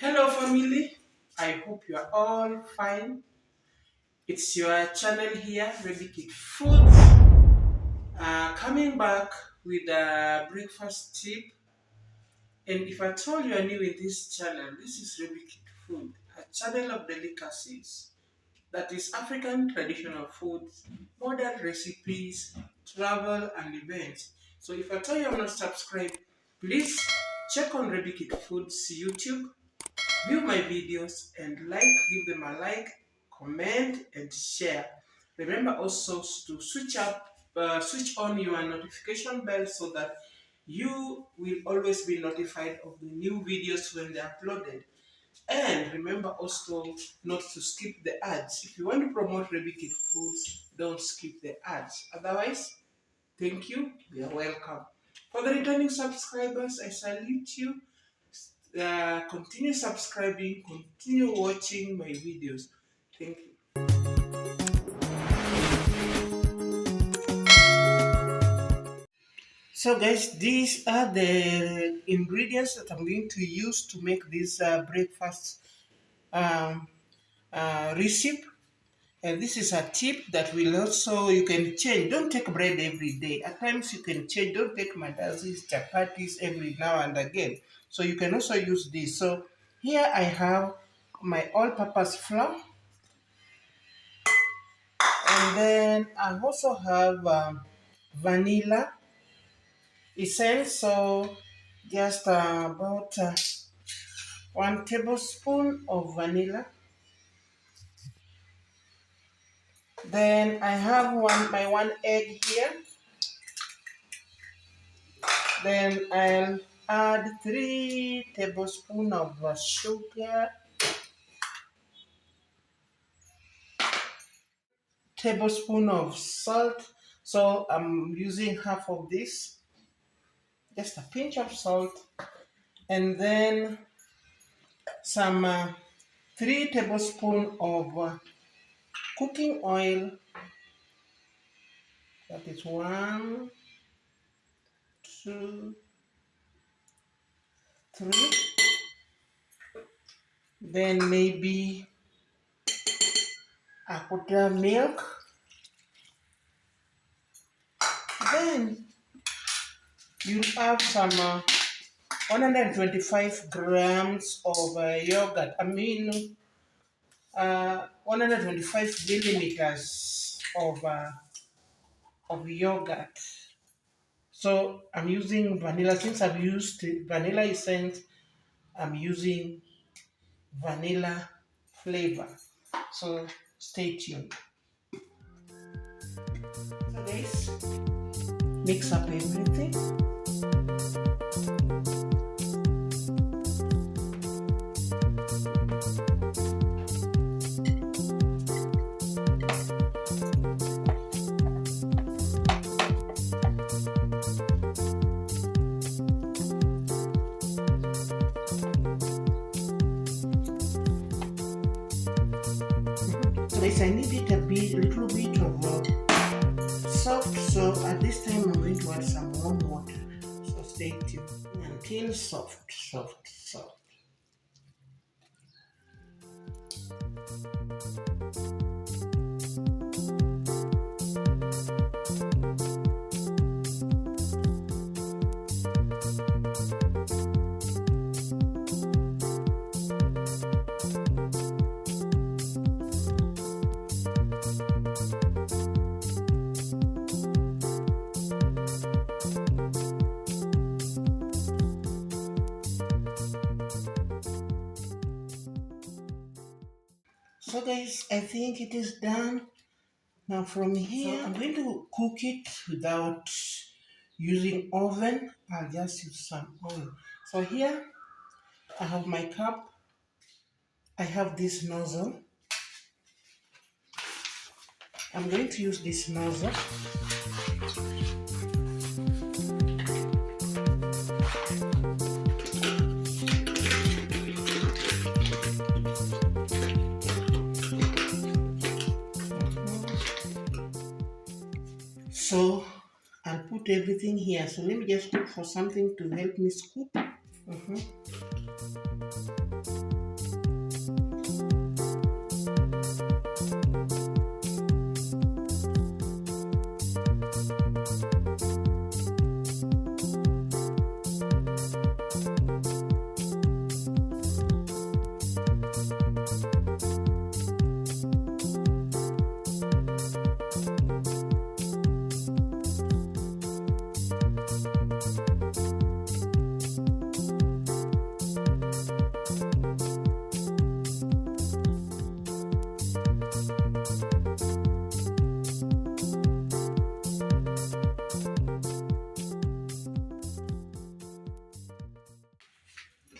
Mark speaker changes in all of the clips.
Speaker 1: Hello, family. I hope you are all fine. It's your channel here, Baby Kid Foods, coming back with a breakfast tip. And if I told you are new in this channel, this is Baby Kid Food, a channel of delicacies that is African traditional foods, modern recipes, travel, and events. So if I tell you I'm not subscribed, please check on Baby Kid Foods YouTube, view my videos and give them a like, comment and share. Remember also to switch on your notification bell so that you will always be notified of the new videos when they're uploaded. And remember also not to skip the ads. If you want to promote Baby Kid Foods, don't skip the ads. Otherwise, thank you. You are welcome. For the returning subscribers, I salute you. Continue subscribing, continue watching my videos. Thank you. So guys, these are the ingredients that I'm going to use to make this breakfast um, recipe. And this is a tip that will also, you can change. Don't take bread every day. At times you can change. Don't take mandazis, chapatis every now and again. So you can also use this. So here I have my all-purpose flour. And then I also have vanilla essence. So just about 1 tablespoon of vanilla. Then I have my one egg here. Then I'll add 3 tablespoons of sugar, tablespoon of salt. So I'm using half of this, just a pinch of salt, and then some 3 tablespoons of cooking oil. That is 1, 2, 3. Then maybe I put milk. Then you have some 125 grams of yogurt. 125 millimeters of yogurt. So I'm using vanilla. Since I've used vanilla essence, I'm using vanilla flavor. So stay tuned. So guys, mix up everything. I need it a little bit of soft, so at this time I'm going to add some warm water. So stay tuned until soft. So guys, I think it is done. Now from here, so I'm going to cook it without using oven. I'll just use some oil. So here, I have my cup. I have this nozzle. I'm going to use this nozzle. So I'll put everything here. So let me just look for something to help me scoop.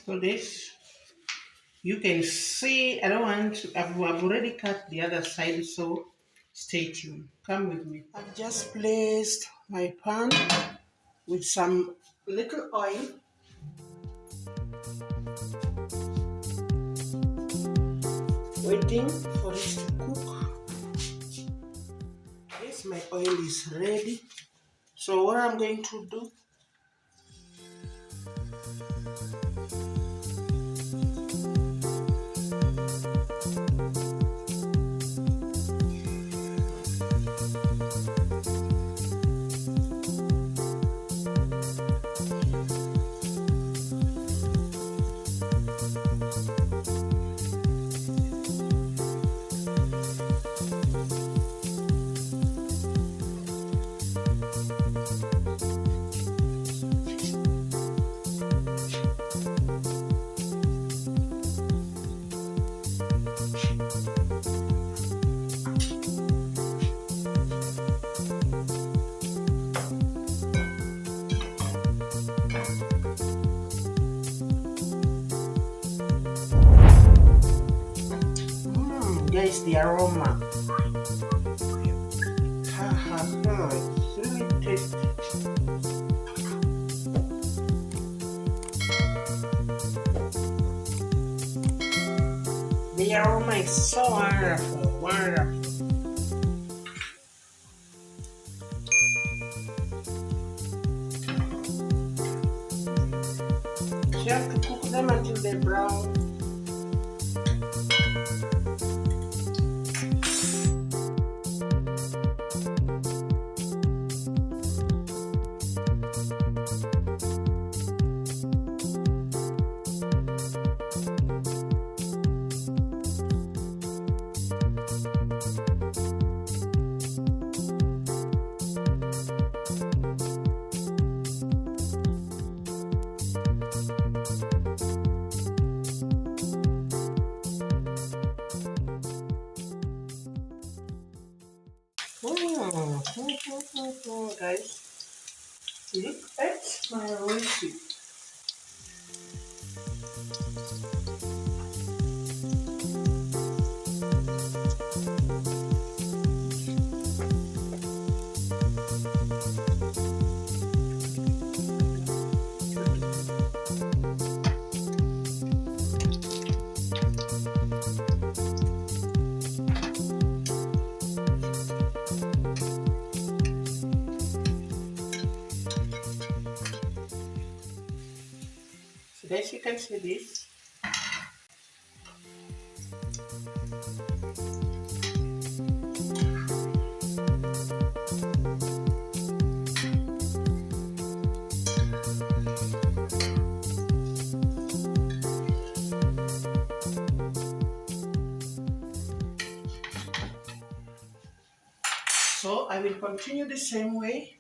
Speaker 1: So this, you can see, I don't want to, I've already cut the other side, so stay tuned. Come with me. I've just placed my pan with some little oil. Waiting for it to cook. Yes, my oil is ready. So what I'm going to do, guys, the aroma. It's really tasty. The aroma is so wonderful, wonderful. You have to cook them until they're brown. Guys, look at my recipe. So guys, you can see this. So I will continue the same way.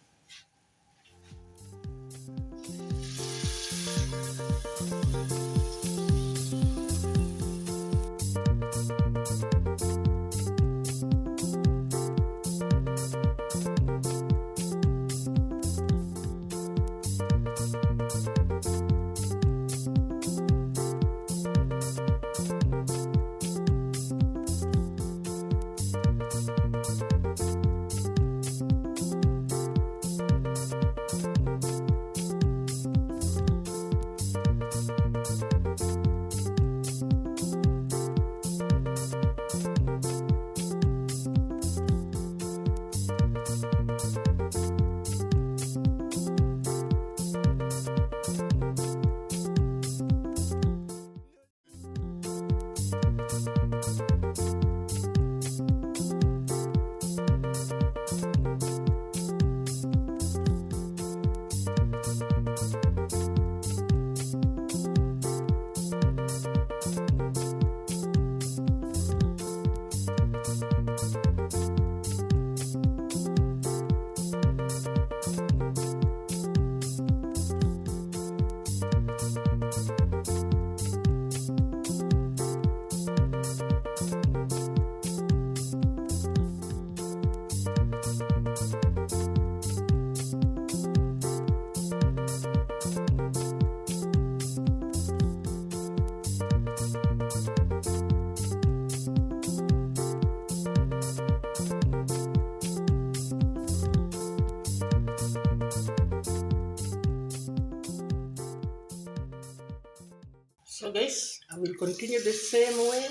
Speaker 1: So guys, I will continue the same way.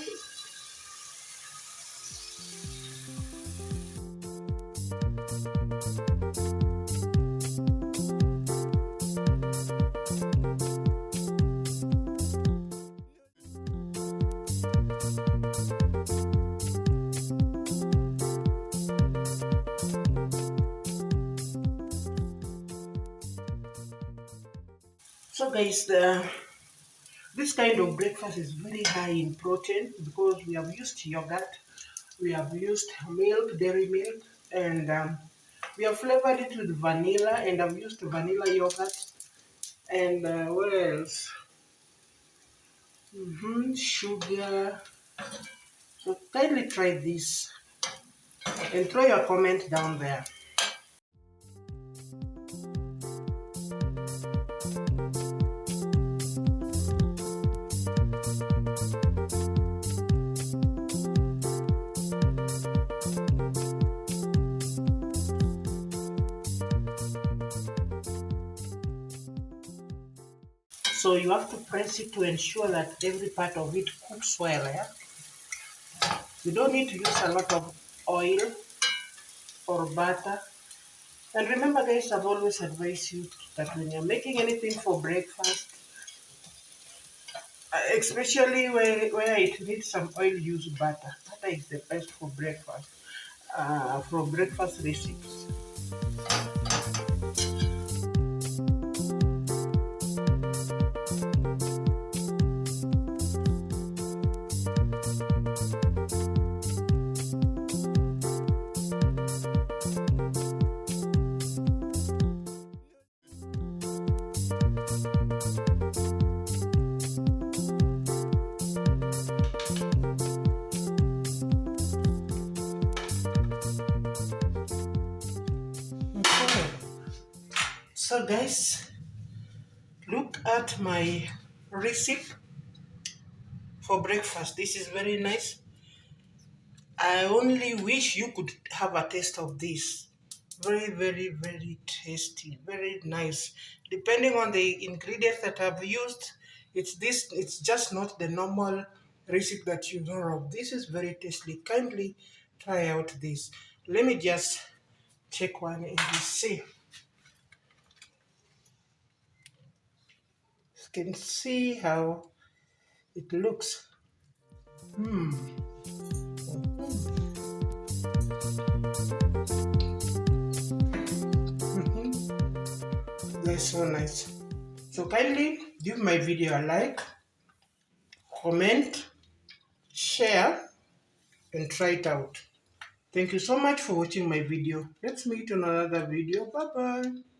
Speaker 1: So guys, this kind of breakfast is very high in protein because we have used yogurt, we have used milk, dairy milk, and we have flavored it with vanilla, and I've used vanilla yogurt. And what else? Sugar. So kindly try this and throw your comment down there. So you have to press it to ensure that every part of it cooks well. Yeah? You don't need to use a lot of oil or butter. And remember guys, I've always advised you that when you're making anything for breakfast, especially where it needs some oil, use butter. Butter is the best for breakfast recipes. Okay. So guys, look at my recipe for breakfast. This is very nice. I only wish you could have a taste of this. Very, very, very tasty, very nice. Depending on the ingredients that I've used, it's just not the normal recipe that you know of. This is very tasty. Kindly try out this. Let me just take one and see. You can see how it looks. That's so nice. So kindly give my video a like, comment, share, and try it out. Thank you so much for watching my video. Let's meet on another video. Bye bye.